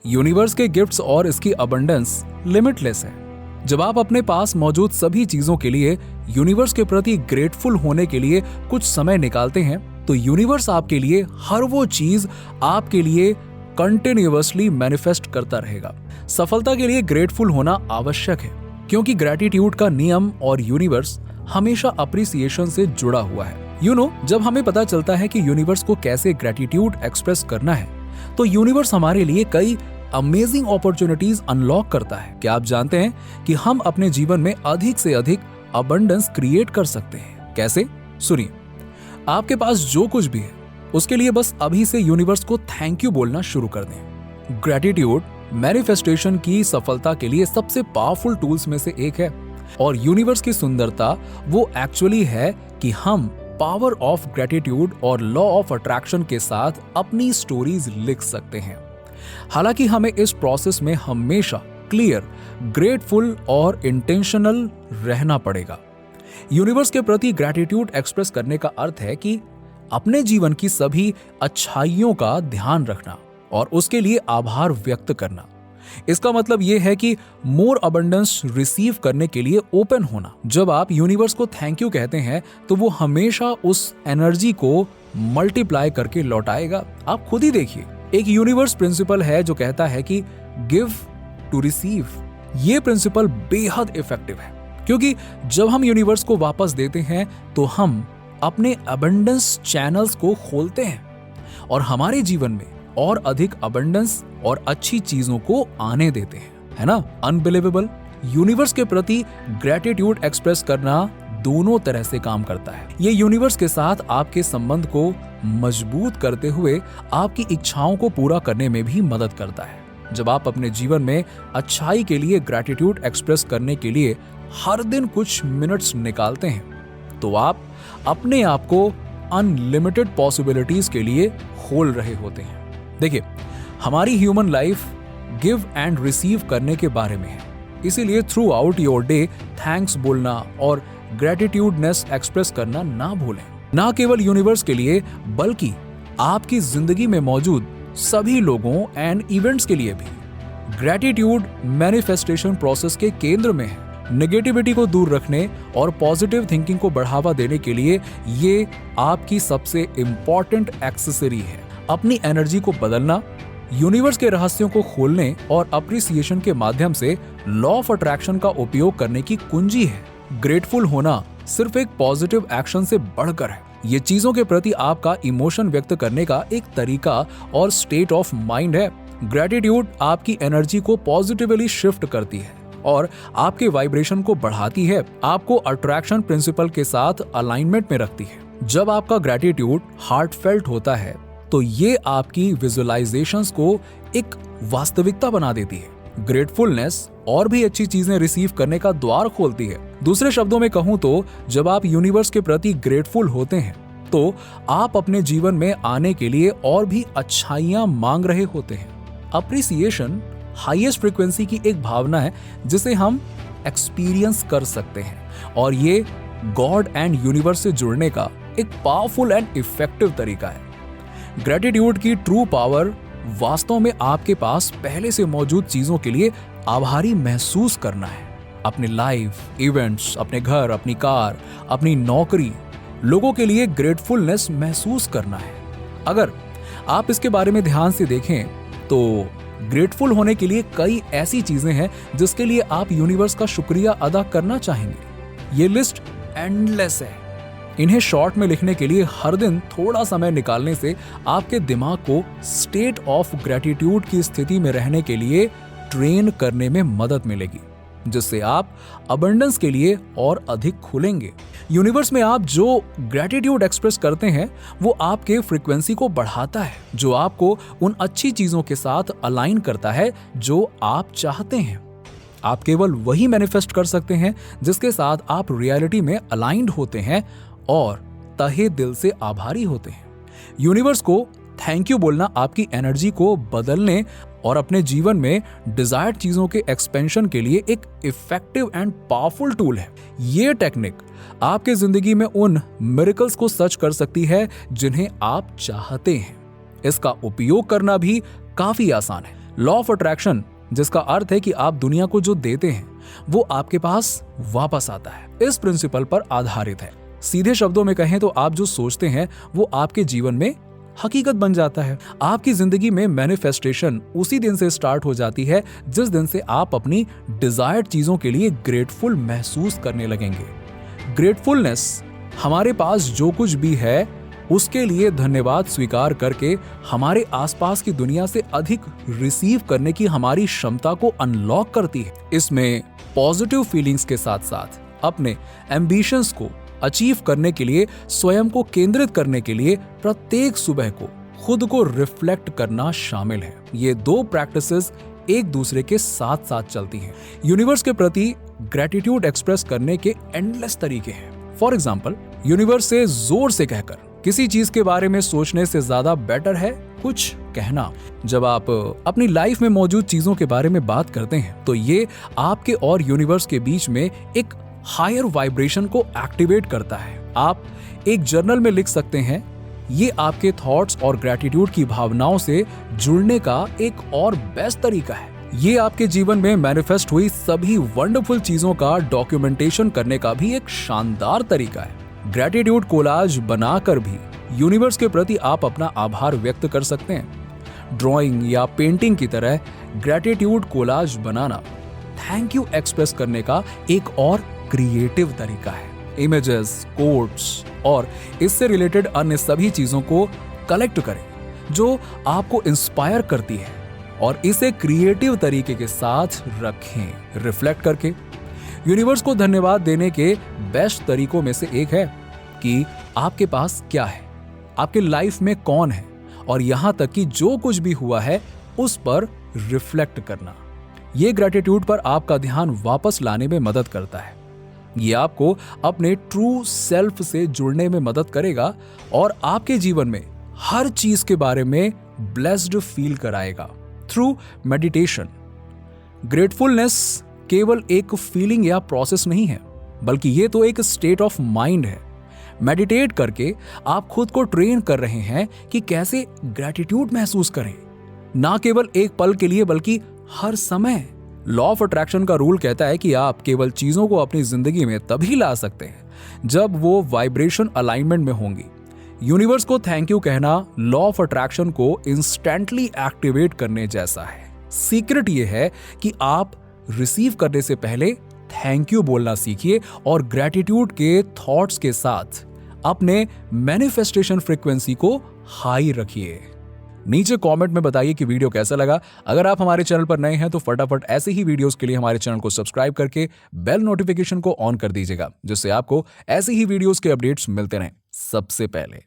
Universe के gifts और इसकी अबंडेंस लिमिटलेस है। जब आप अपने पास मौजूद सभी चीजों के लिए यूनिवर्स के प्रति ग्रेटफुल होने के लिए कुछ समय निकालते हैं, तो यूनिवर्स आपके लिए हर वो चीज आपके लिए कंटिन्यूअसली मैनिफेस्ट करता रहेगा। सफलता के लिए ग्रेटफुल होना आवश्यक है, क्योंकि ग्रेटिट्यूड का नियम और यूनिवर्स हमेशा अप्रिसिएशन से जुड़ा हुआ है। जब हमें पता चलता है कि यूनिवर्स को कैसे ग्रेटिट्यूड एक्सप्रेस करना है, तो यूनिवर्स हमारे लिए कई अमेजिंग अपॉर्चुनिटीज अनलॉक करता है। क्या आप जानते हैं कि हम अपने जीवन में अधिक से अधिक अबंडेंस क्रिएट कर सकते हैं? कैसे? सुनिए, आपके पास जो कुछ भी है उसके लिए बस अभी से यूनिवर्स को थैंक यू बोलना शुरू कर दें। ग्रेटिट्यूड मैनिफेस्टेशन की सफलता के लिए सबसे पावरफुल टूल्स में से एक है, और यूनिवर्स की सुंदरता वो एक्चुअली है कि हम पावर ऑफ ग्रेटिट्यूड और लॉ ऑफ अट्रैक्शन के साथ अपनी स्टोरीज लिख सकते हैं। हालांकि हमें इस प्रोसेस में हमेशा क्लियर, ग्रेटफुल और इंटेंशनल रहना पड़ेगा। यूनिवर्स के प्रति ग्रेटिट्यूड एक्सप्रेस करने का अर्थ है कि अपने जीवन की सभी अच्छाइयों का ध्यान रखना और उसके लिए आभार व्यक्त करना। इसका मतलब यह है कि मोर अबंडेंस रिसीव करने के लिए ओपन होना। जब आप यूनिवर्स को थैंक यू कहते हैं तो वो हमेशा उस एनर्जी को मल्टीप्लाई करके लौटाएगा। आप खुद ही देखिए, एक यूनिवर्स प्रिंसिपल है जो कहता है कि गिव टू रिसीव। ये प्रिंसिपल बेहद इफेक्टिव है, क्योंकि जब हम यूनिवर्स को वापस देते हैं तो हम अपने अबंडेंस चैनल्स को खोलते हैं और हमारे जीवन में और अधिक अबंडेंस और अच्छी चीजों को आने देते हैं, है ना? अनबिलीवेबल। यूनिवर्स के प्रति ग्रेटिट्यूड एक्सप्रेस करना दोनों तरह से काम करता है। ये यूनिवर्स के साथ आपके संबंध को मजबूत करते हुए आपकी इच्छाओं को पूरा करने में भी मदद करता है। जब आप अपने जीवन में अच्छाई के लिए ग्रेटिट्यूड एक्सप्रेस करने के लिए हर दिन कुछ मिनट्स निकालते हैं, तो आप अपने आप को अनलिमिटेड पॉसिबिलिटीज के लिए खोल रहे होते हैं। देखिए, हमारी human life give and receive करने के बारे में है, इसीलिए through out your day thanks बोलना और ग्रेटिट्यूडनेस एक्सप्रेस करना ना भूलें। ना केवल यूनिवर्स के लिए, बल्कि आपकी जिंदगी में मौजूद सभी लोगों एंड इवेंट्स के लिए भी। ग्रेटिट्यूड मैनिफेस्टेशन प्रोसेस के केंद्र में है। नेगेटिविटी को दूर रखने और पॉजिटिव थिंकिंग को बढ़ावा देने के लिए ये आपकी सबसे इंपॉर्टेंट एक्सेसरी है। अपनी एनर्जी को बदलना, यूनिवर्स के रहस्यों को खोलने और अप्रिसिएशन के माध्यम से लॉ ऑफ अट्रैक्शन का उपयोग करने की कुंजी है। ग्रेटफुल होना सिर्फ एक पॉजिटिव एक्शन से बढ़कर है। ये चीजों के प्रति आपका इमोशन व्यक्त करने का एक तरीका और स्टेट ऑफ माइंड है। ग्रेटिट्यूड आपकी एनर्जी को पॉजिटिवली शिफ्ट करती है और आपके वाइब्रेशन को बढ़ाती है, आपको अट्रैक्शन प्रिंसिपल के साथ अलाइनमेंट में रखती है। जब आपका ग्रेटिट्यूड हार्टफेल्ट होता है तो ये आपकी विजुअलाइजेशंस को एक वास्तविकता बना देती है। ग्रेटफुलनेस और भी अच्छी चीजें रिसीव करने का द्वार खोलती है। दूसरे शब्दों में कहूं तो जब आप यूनिवर्स के प्रति ग्रेटफुल होते हैं तो आप अपने जीवन में आने के लिए और भी अच्छाइयां मांग रहे होते हैं। अप्रिसिएशन हाईएस्ट फ्रीक्वेंसी की एक भावना है जिसे हम एक्सपीरियंस कर सकते हैं, और ये गॉड एंड यूनिवर्स से जुड़ने का एक पावरफुल एंड इफेक्टिव तरीका है। ग्रेटिट्यूड की ट्रू पावर वास्तव में आपके पास पहले से मौजूद चीजों के लिए आभारी महसूस करना है। अपने लाइफ, इवेंट्स, अपने घर, अपनी कार, अपनी नौकरी, लोगों के लिए ग्रेटफुलनेस महसूस करना है। अगर आप इसके बारे में ध्यान से देखें तो ग्रेटफुल होने के लिए कई ऐसी चीजें हैं जिसके लिए आप यूनिवर्स का शुक्रिया अदा करना चाहेंगे। ये लिस्ट एंडलेस है। इन्हें शॉर्ट में लिखने के लिए हर दिन थोड़ा समय निकालने से आपके दिमाग को स्टेट ऑफ ग्रेटिट्यूड की स्थिति में रहने के लिए ट्रेन करने में मदद मिलेगी, जिससे आप अबंडेंस के लिए और अधिक खुलेंगे। यूनिवर्स में आप जो ग्रेटिट्यूड एक्सप्रेस करते हैं वो आपके फ्रीक्वेंसी को बढ़ाता है, जो आपको उन अच्छी चीजों के साथ अलाइन करता है जो आप चाहते हैं। आप केवल वही मैनिफेस्ट कर सकते हैं जिसके साथ आप रियलिटी में अलाइंड होते हैं और तहे दिल से आभारी होते हैं। यूनिवर्स को थैंक यू बोलना आपकी एनर्जी को बदलने और अपने जीवन में डिजायर्ड चीजों के एक्सपेंशन के लिए एक इफेक्टिव एंड पावरफुल टूल है। ये टेक्निक आपके जिंदगी में उन मिरेकल्स को सच कर सकती है जिन्हें आप चाहते हैं। इसका उपयोग करना भी काफी आसान है। लॉ ऑफ अट्रैक्शन, जिसका अर्थ है कि आप दुनिया को जो देते हैं वो आपके पास वापस आता है, इस प्रिंसिपल पर आधारित है। सीधे शब्दों में कहें तो आप जो सोचते हैं वो आपके जीवन में हकीकत बन जाता है। आपकी जिंदगी में मैनिफेस्टेशन उसी दिन से स्टार्ट हो जाती है जिस दिन से आप अपनी डिजायर्ड चीजों के लिए ग्रेटफुल महसूस करने लगेंगे। ग्रेटफुलनेस हमारे पास जो कुछ भी है उसके लिए धन्यवाद स्वीकार करके हमारे आसपास की दुनिया से अधिक रिसीव करने की हमारी क्षमता को अनलॉक करती है। इसमें पॉजिटिव फीलिंग्स के साथ साथ अपने एम्बिशंस को अचीव करने के लिए, स्वयं को केंद्रित करने के लिए प्रत्येक सुबह को खुद को रिफ्लेक्ट करना शामिल है। ये दो प्रैक्टिसेस एक दूसरे के साथ साथ चलती हैं। यूनिवर्स के प्रति ग्रेटिट्यूड एक्सप्रेस करने के एंडलेस तरीके हैं। फॉर एग्जाम्पल, यूनिवर्स से जोर से कहकर किसी चीज के बारे में सोचने से ज्यादा बेटर है कुछ कहना। जब आप अपनी लाइफ में मौजूद चीजों के बारे में बात करते हैं तो ये आपके और यूनिवर्स के बीच में एक हायर वाइब्रेशन को एक्टिवेट करता है। आप एक जर्नल में लिख सकते हैं, ये आपके थॉट्स और ग्रेटिट्यूड की भावनाओं से जुड़ने का एक और बेस्ट तरीका है। ये आपके जीवन में मैनिफेस्ट हुई सभी वंडरफुल चीजों का डॉक्यूमेंटेशन करने का भी एक शानदार तरीका है। ग्रेटिट्यूड कोलाज बनाकर भी यूनिवर्स के प्रति आप अपना आभार व्यक्त कर सकते हैं। ड्राइंग या पेंटिंग की तरह gratitude collage banana thank you express करने का एक और क्रिएटिव तरीका है। इमेजेस, कोट्स और इससे रिलेटेड अन्य सभी चीजों को कलेक्ट करें जो आपको इंस्पायर करती है और इसे क्रिएटिव तरीके के साथ रखें। रिफ्लेक्ट करके यूनिवर्स को धन्यवाद देने के बेस्ट तरीकों में से एक है कि आपके पास क्या है, आपके लाइफ में कौन है और यहां तक कि जो कुछ भी हुआ है उस पर रिफ्लेक्ट करना। यह ग्रेटिट्यूड पर आपका ध्यान वापस लाने में मदद करता है। ये आपको अपने ट्रू सेल्फ से जुड़ने में मदद करेगा और आपके जीवन में हर चीज के बारे में ब्लेस्ड फील कराएगा। थ्रू मेडिटेशन, ग्रेटफुलनेस केवल एक फीलिंग या प्रोसेस नहीं है, बल्कि ये तो एक स्टेट ऑफ माइंड है। मेडिटेट करके आप खुद को ट्रेन कर रहे हैं कि कैसे ग्रेटिट्यूड महसूस करें, ना केवल एक पल के लिए बल्कि हर समय। लॉ ऑफ अट्रैक्शन का रूल कहता है कि आप केवल चीजों को अपनी जिंदगी में तभी ला सकते हैं जब वो वाइब्रेशन अलाइनमेंट में होंगी। यूनिवर्स को थैंक यू कहना लॉ ऑफ अट्रैक्शन को इंस्टेंटली एक्टिवेट करने जैसा है। सीक्रेट ये है कि आप रिसीव करने से पहले थैंक यू बोलना सीखिए और ग्रेटिट्यूड के थॉट्स के साथ अपने मैनिफेस्टेशन फ्रीक्वेंसी को हाई रखिए। नीचे कमेंट में बताइए कि वीडियो कैसा लगा। अगर आप हमारे चैनल पर नए हैं तो फटाफट ऐसे ही वीडियोस के लिए हमारे चैनल को सब्सक्राइब करके बेल नोटिफिकेशन को ऑन कर दीजिएगा, जिससे आपको ऐसे ही वीडियोस के अपडेट्स मिलते रहें सबसे पहले।